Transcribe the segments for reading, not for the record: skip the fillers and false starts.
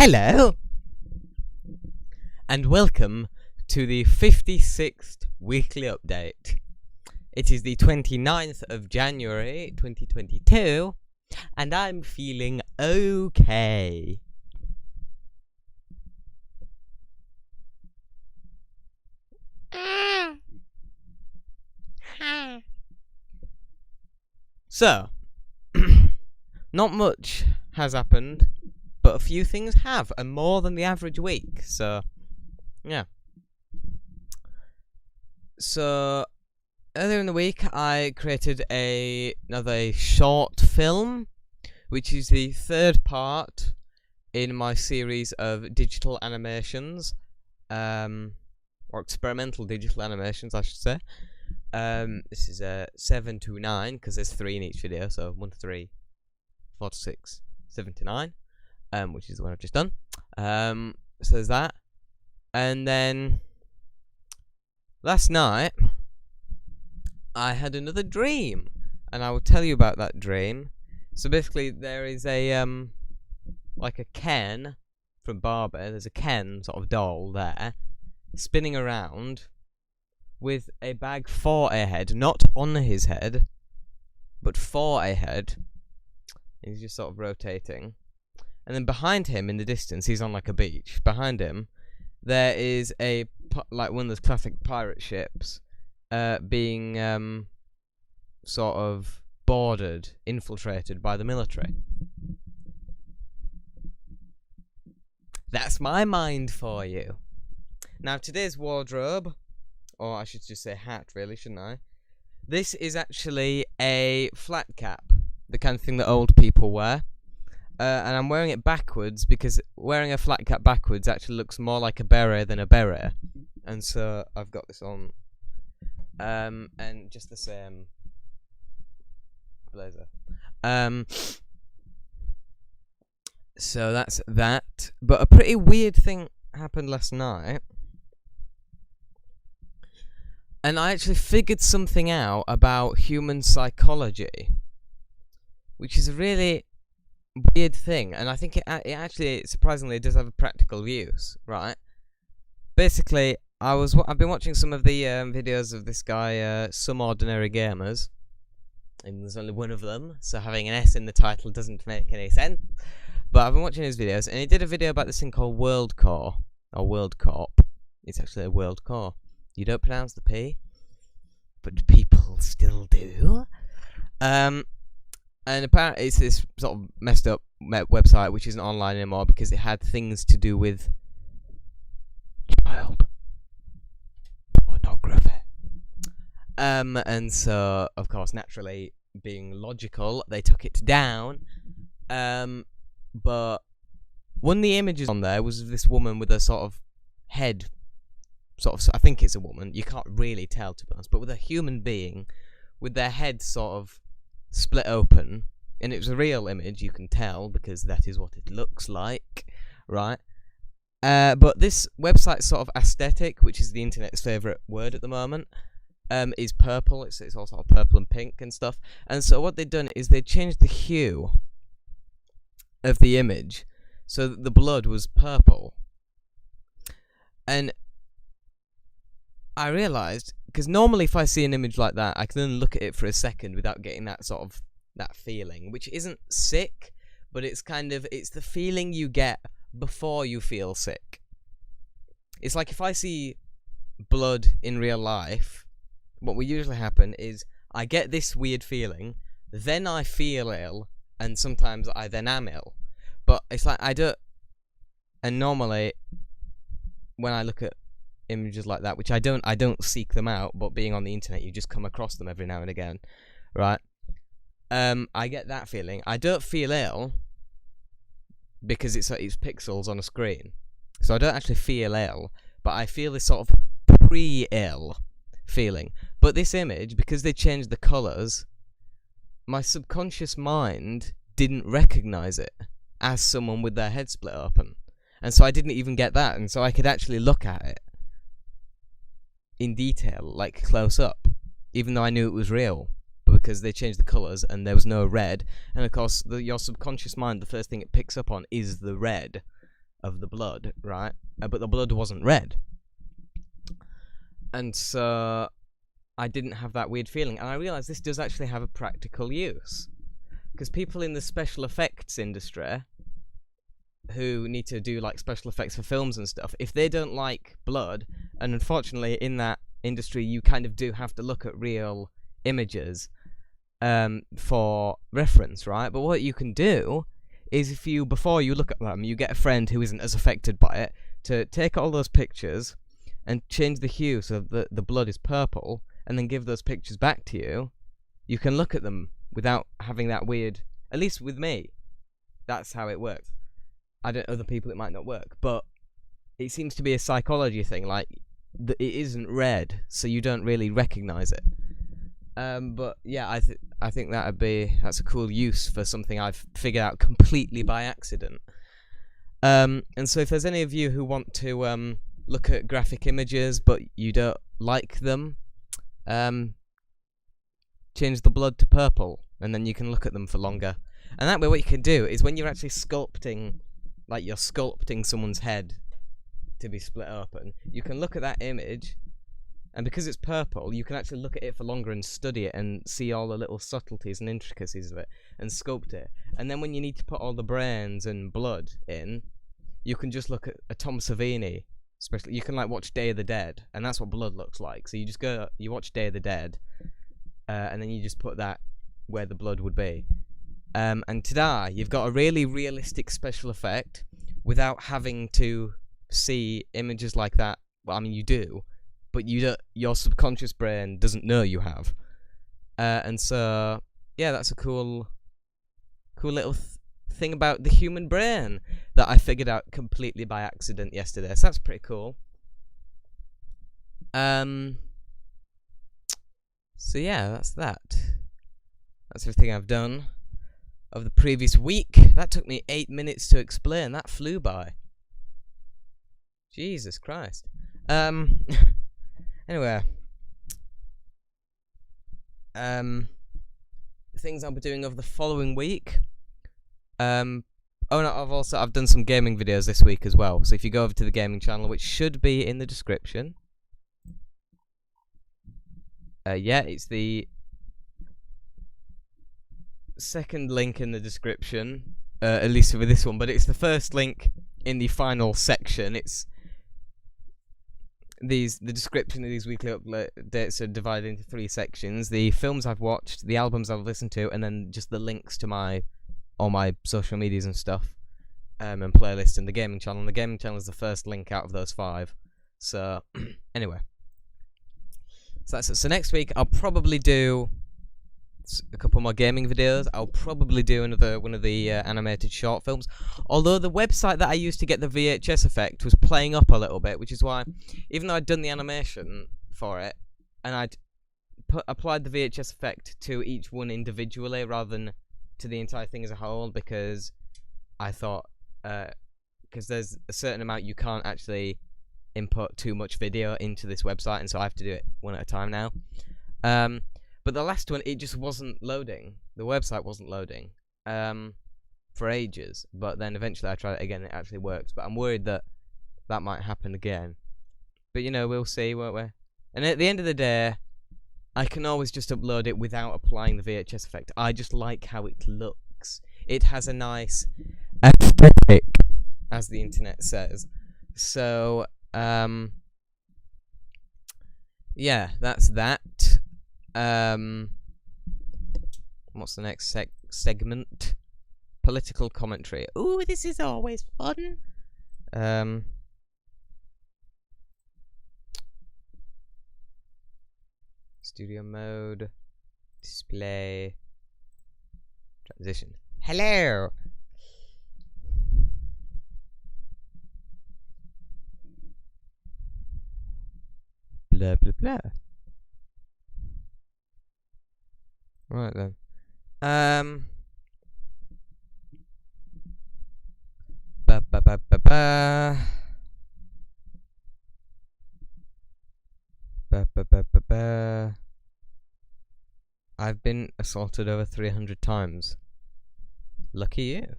Hello, and welcome to the 56th weekly update. It is the 29th of January 2022, and I'm feeling okay. So, not much has happened, but a few things have, and more than the average week, so, yeah. So, earlier in the week, I created another short film, which is the third part in my series of digital animations, or experimental digital animations, I should say. This is 7 to 9, because there's 3 in each video, so 1 to 3, 4 to 6, 7 to 9, which is the one I've just done. So there's that. And then last night I had another dream, and I will tell you about that dream. So basically there is a like a Ken from Barbie. There's a Ken sort of doll there spinning around with a bag for a head, not on his head, but for a head. He's just sort of rotating. And then behind him, in the distance, he's on like a beach. Behind him, there is like one of those classic pirate ships, being sort of boarded, infiltrated by the military. That's my mind for you. Now, today's wardrobe, or I should just say hat, really, shouldn't I? This is actually a flat cap, the kind of thing that old people wear. And I'm wearing it backwards because wearing a flat cap backwards actually looks more like a beret than a beret. And so I've got this on. And just the same blazer. So that's that. But a pretty weird thing happened last night. And I actually figured something out about human psychology, which is a really weird thing, and I think it actually surprisingly does have a practical use, right? Basically, I've been watching some of the videos of this guy, Some Ordinary Gamers, and there's only one of them, so having an S in the title doesn't make any sense. But I've been watching his videos, and he did a video about this thing called World Core, or World Corp. It's actually a World Core. You don't pronounce the P, but people still do. And apparently it's this sort of messed up website which isn't online anymore because it had things to do with child pornography. And so, of course, naturally, being logical, they took it down. But one of the images on there was this woman with a sort of head, I think it's a woman, you can't really tell, to be honest, but with a human being with their head sort of split open, and it was a real image, you can tell, because that is what it looks like, right? But this website's sort of aesthetic, which is the internet's favourite word at the moment, is purple. It's all sort of purple and pink and stuff. And so what they've done is they changed the hue of the image so that the blood was purple. And I realised, because normally if I see an image like that, I can only look at it for a second without getting that sort of, that feeling, which isn't sick, but it's kind of, it's the feeling you get before you feel sick. It's like if I see blood in real life, what will usually happen is I get this weird feeling, then I feel ill, and sometimes I then am ill. But it's like I don't, and normally when I look at images like that, which I don't seek them out, but being on the internet, you just come across them every now and again, right? I get that feeling. I don't feel ill because it's pixels on a screen, so I don't actually feel ill, but I feel this sort of pre-ill feeling. But this image, because they changed the colours, my subconscious mind didn't recognise it as someone with their head split open, and so I didn't even get that, and so I could actually look at it in detail, like close up, even though I knew it was real, but because they changed the colours and there was no red, and of course your subconscious mind, the first thing it picks up on is the red of the blood, right? But the blood wasn't red. And so I didn't have that weird feeling. And I realised this does actually have a practical use. Because people in the special effects industry who need to do like special effects for films and stuff, if they don't like blood, and unfortunately in that industry you kind of do have to look at real images for reference, right? But what you can do is, if you, before you look at them, you get a friend who isn't as affected by it to take all those pictures and change the hue so that the blood is purple, and then give those pictures back to you. You can look at them without having that weird, at least with me, that's how it works. I don't know, other people it might not work, but it seems to be a psychology thing, like it isn't red, so you don't really recognize it. But yeah, I think that's a cool use for something I've figured out completely by accident. And so if there's any of you who want to look at graphic images but you don't like them, change the blood to purple, and then you can look at them for longer. And that way what you can do is, when you're actually sculpting, like you're sculpting someone's head to be split open, you can look at that image, and because it's purple, you can actually look at it for longer and study it and see all the little subtleties and intricacies of it and sculpt it. And then when you need to put all the brains and blood in, you can just look at a Tom Savini, especially. You can like watch Day of the Dead, and that's what blood looks like. So you just you watch Day of the Dead, and then you just put that where the blood would be. And ta-da, you've got a really realistic special effect without having to see images like that. Well, I mean, you do, but your subconscious brain doesn't know you have. And so, yeah, that's a cool little thing about the human brain that I figured out completely by accident yesterday. So that's pretty cool. So yeah, that's that. That's everything I've done of the previous week. That took me 8 minutes to explain. That flew by. Jesus Christ. Anyway. Things I'll be doing over the following week. Oh no, I've done some gaming videos this week as well. So if you go over to the gaming channel, which should be in the description. Yeah, it's the second link in the description, at least for this one, but it's the first link in the final section. It's the description of these weekly updates are divided into 3 sections: the films I've watched, the albums I've listened to, and then just the links to all my social medias and stuff, and playlists, and the gaming channel. And the gaming channel is the first link out of those 5. So anyway, so that's it. So next week I'll probably do a couple more gaming videos. I'll probably do another one of the animated short films, although the website that I used to get the VHS effect was playing up a little bit, which is why, even though I'd done the animation for it and I'd applied the VHS effect to each one individually rather than to the entire thing as a whole, because I thought because there's a certain amount you can't actually input too much video into this website, and so I have to do it one at a time now. But the last one, it just wasn't loading. The website wasn't loading for ages. But then eventually I tried it again and it actually worked. But I'm worried that that might happen again. But, you know, we'll see, won't we? And at the end of the day, I can always just upload it without applying the VHS effect. I just like how it looks. It has a nice aesthetic, as the internet says. So, yeah, that's that. What's the next segment? Political commentary. Ooh, this is always fun. Studio mode, display, transition. Hello. Blah blah blah. Right then. Ba ba ba ba ba. Ba ba ba ba ba. I've been assaulted over 300 times. Lucky you.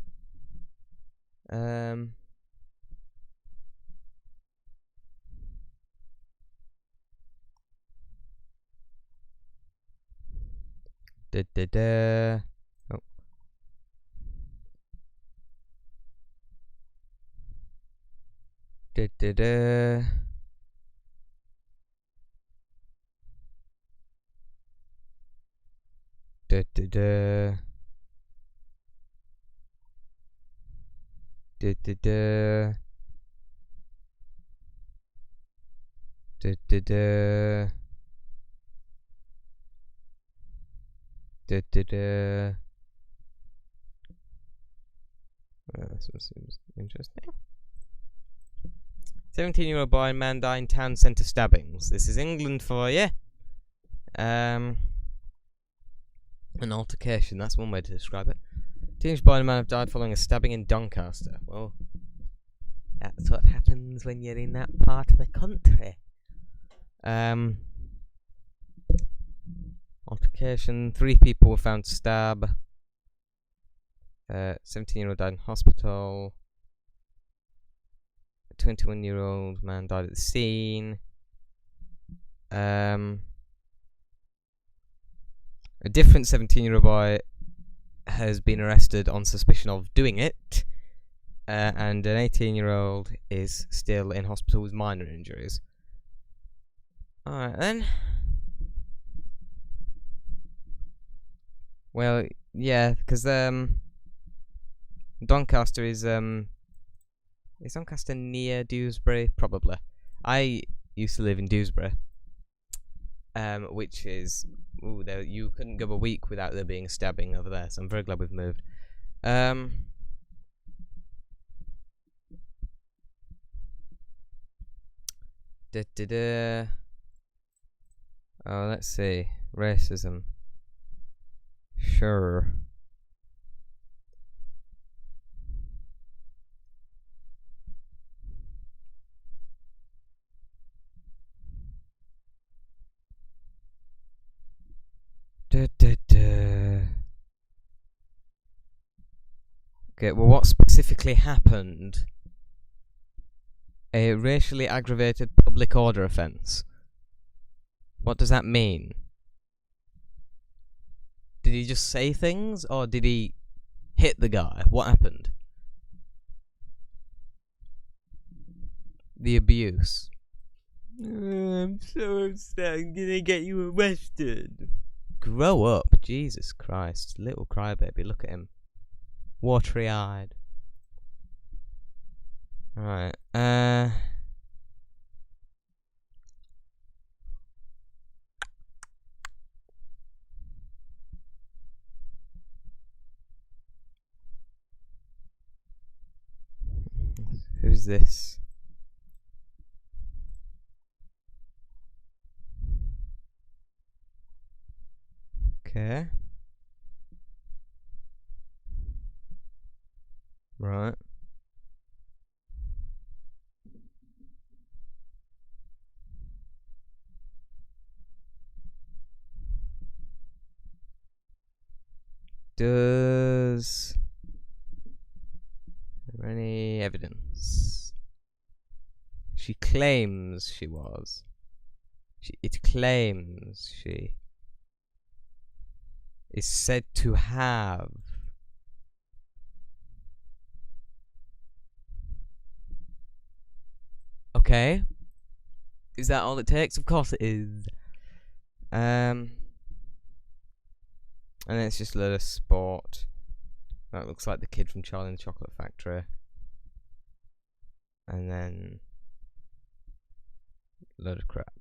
Da da da. Oh. Da da da. Da da da. Da da da. Da da da. Da da da. This one seems interesting. 17-year-old boy and man die in town centre stabbings. This is England for you. An altercation, that's one way to describe it. Teenage boy and man have died following a stabbing in Doncaster. Well, that's what happens when you're in that part of the country. Altercation, 3 people were found to stab. 17-year-old died in hospital. A 21-year-old man died at the scene. A different 17-year-old boy has been arrested on suspicion of doing it. And an 18-year-old is still in hospital with minor injuries. Alright then. Well, yeah, because Doncaster is Doncaster near Dewsbury? Probably. I used to live in Dewsbury, which is you couldn't go a week without there being a stabbing over there. So I'm very glad we've moved. Oh, let's see. Racism. Sure. Okay, well, what specifically happened? A racially aggravated public order offence. What does that mean? Did he just say things, or did he hit the guy? What happened? The abuse. I'm so upset, I'm gonna get you arrested. Grow up, Jesus Christ. Little crybaby, look at him. Watery eyed. Alright, who's this? Okay. Right. Does there any evidence? She claims she was. It claims she is said to have. Okay. Is that all it takes? Of course it is. And it's just a load of sport. That looks like the kid from Charlie and the Chocolate Factory. And then a load of crap.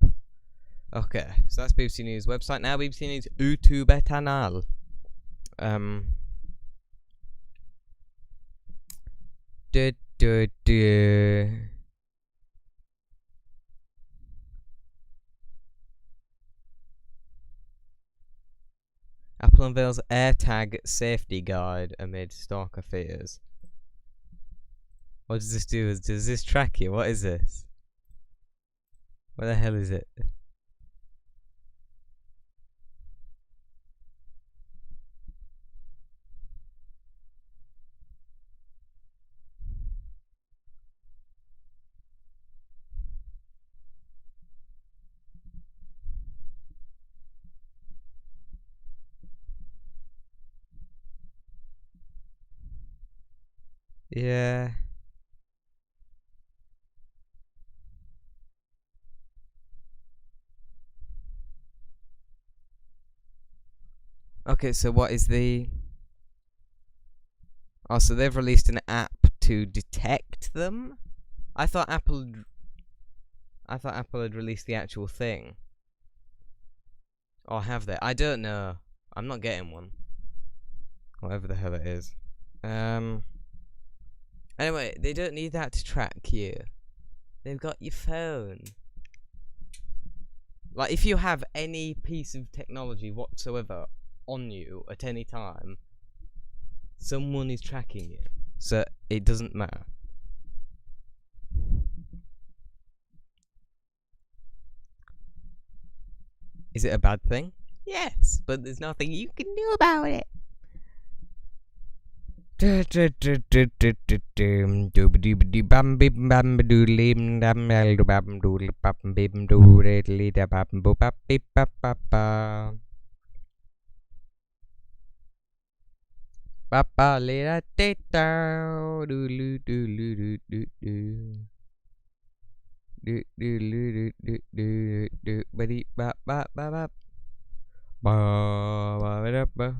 Okay, so that's BBC News website. Now BBC News YouTube channel. Apple unveils AirTag safety guide amid stalker fears. What does this do? Does this track you? What is this? What the hell is it? Yeah. Okay, so what is the... Oh, so they've released an app to detect them? I thought Apple had released the actual thing. Or have they? I don't know. I'm not getting one. Whatever the hell it is. Anyway, they don't need that to track you. They've got your phone. Like, if you have any piece of technology whatsoever on you at any time, someone is tracking you. So, it doesn't matter. Is it a bad thing? Yes, but there's nothing you can do about it. Papa lera teta do do do do do do do do do do do do ba ba ba ba ba ba ba ba ba ba ba.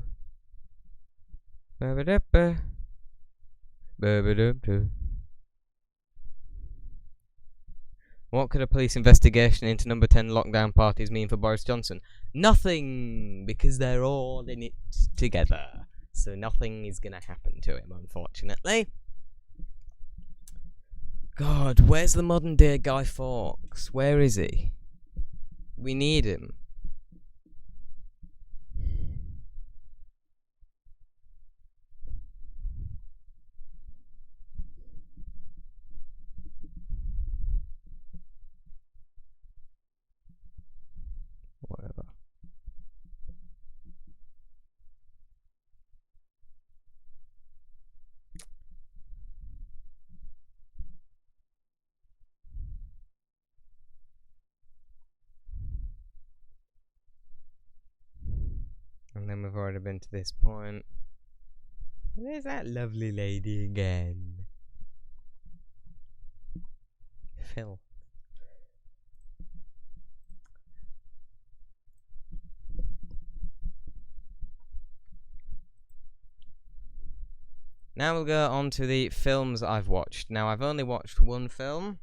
What could a police investigation into number 10 lockdown parties mean for Boris Johnson? Nothing, because they're all in it together. So nothing is gonna happen to him, unfortunately. God, where's the modern day Guy Fawkes? Where is he? We need him. Whatever. And then we've already been to this point. Where's that lovely lady again? Phil. Now we'll go on to the films I've watched. Now, I've only watched one film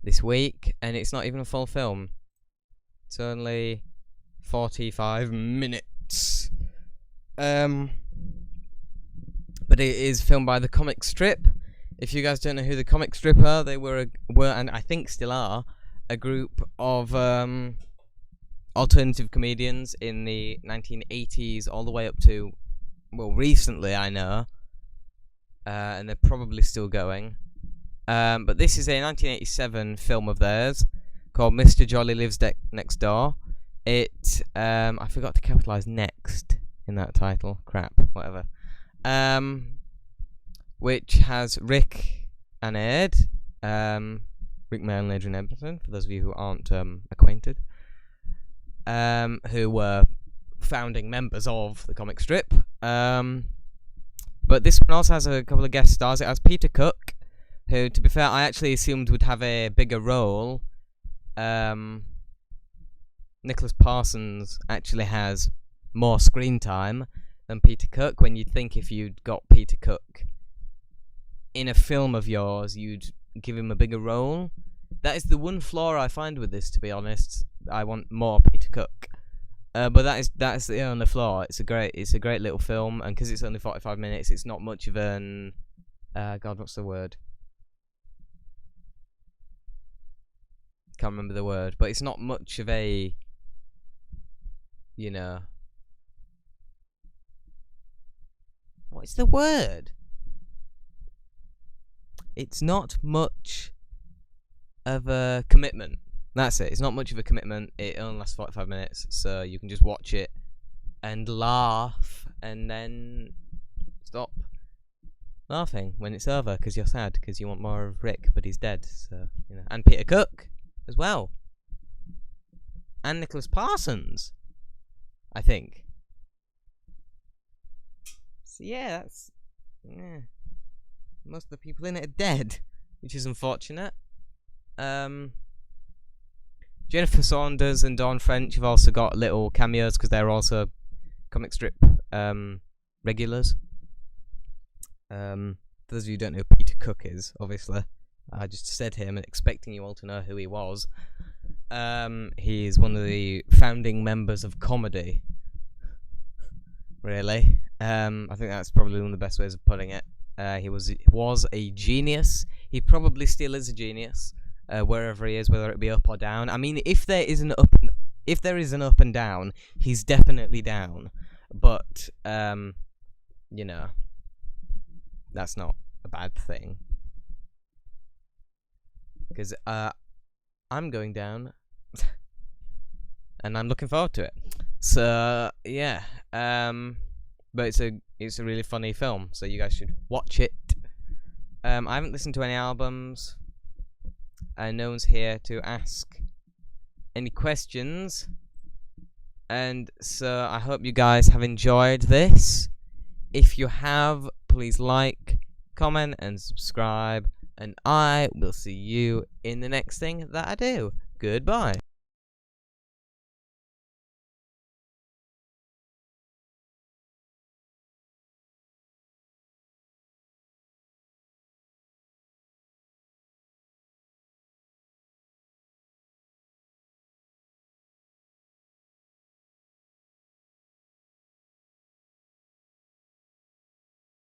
this week, and it's not even a full film. It's only 45 minutes. But it is filmed by the Comic Strip. If you guys don't know who the Comic Strip are, they were and I think still are, a group of alternative comedians in the 1980s all the way up to, well, recently, I know, and they're probably still going. But this is a 1987 film of theirs called Mr. Jolly Lives Next Door. It, I forgot to capitalise next in that title. Crap, whatever. Which has Rick and Ed, Rick Mail and Adrian Edmondson, for those of you who aren't acquainted, who were founding members of the Comic Strip. But this one also has a couple of guest stars. It has Peter Cook, who, to be fair, I actually assumed would have a bigger role. Nicholas Parsons actually has more screen time than Peter Cook, when you'd think if you'd got Peter Cook in a film of yours, you'd give him a bigger role. That is the one flaw I find with this, to be honest. I want more Peter Cook. But that's the only flaw. It's a great little film, and because it's only 45 minutes, it's not much of an God, what's the word? Can't remember the word, but it's not much of a, you know, what is the word? It's not much of a commitment. That's it. It's not much of a commitment. It only lasts 45 minutes, so you can just watch it and laugh, and then stop laughing when it's over because you're sad because you want more of Rick, but he's dead. So, you know, and Peter Cook as well, and Nicholas Parsons, I think. So yeah, that's most of the people in it are dead, which is unfortunate. Jennifer Saunders and Dawn French have also got little cameos because they're also comic strip regulars. For those of you who don't know who Peter Cook is, obviously, I just said him expecting you all to know who he was. He's one of the founding members of comedy. Really, I think that's probably one of the best ways of putting it. He was a genius. He probably still is a genius, wherever he is, whether it be up or down. I mean, if there is an up and down, he's definitely down. But you know, that's not a bad thing. Because I'm going down, and I'm looking forward to it. So yeah, but it's a really funny film, so you guys should watch it. I haven't listened to any albums, and no one's here to ask any questions, and so I hope you guys have enjoyed this. If you have, please like, comment, and subscribe, and I will see you in the next thing that I do. Goodbye.